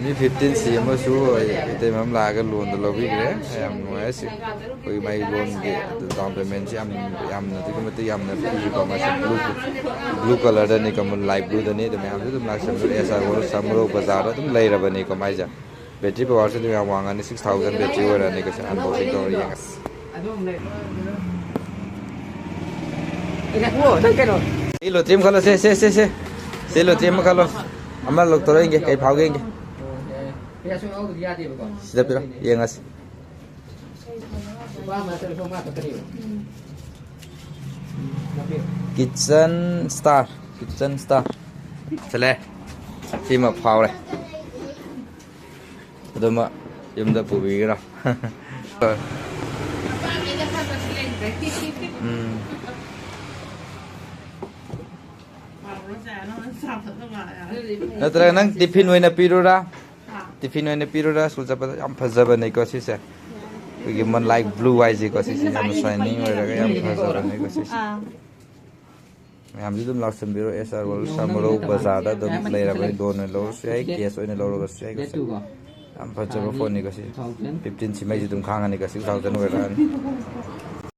Mi 15 si amasu ite mam laga loan da lobi gre am noyasi koi mai loan ge down payment si am na tikmati am na fi ko ma blue color da ni kam light blue da ni da am dum lak sam esa wor samro bazar dum lai ra bani ko mai ja battery power se dum wang ani 6000 battery wora ni ko sa unboxing ko ri yangas lo trim khalo se lo trim khalo amal lok toro inge kai phau ge inge sida pira yangas kitchen star chale sima phau le aduma yumda pubi ra natra nang tiffin oina pirura sul chapa yam phajaba nei ko si se wi man like blue eyes ko si yam shining oira ga yam phajaba nei ko si yam dum la sambiro esar wal samro bazada dum leira ba don lo se kes oina lo ro se ko yam phajaba phone nei ko si 15 si mai dum khanga nei ko 6000 oira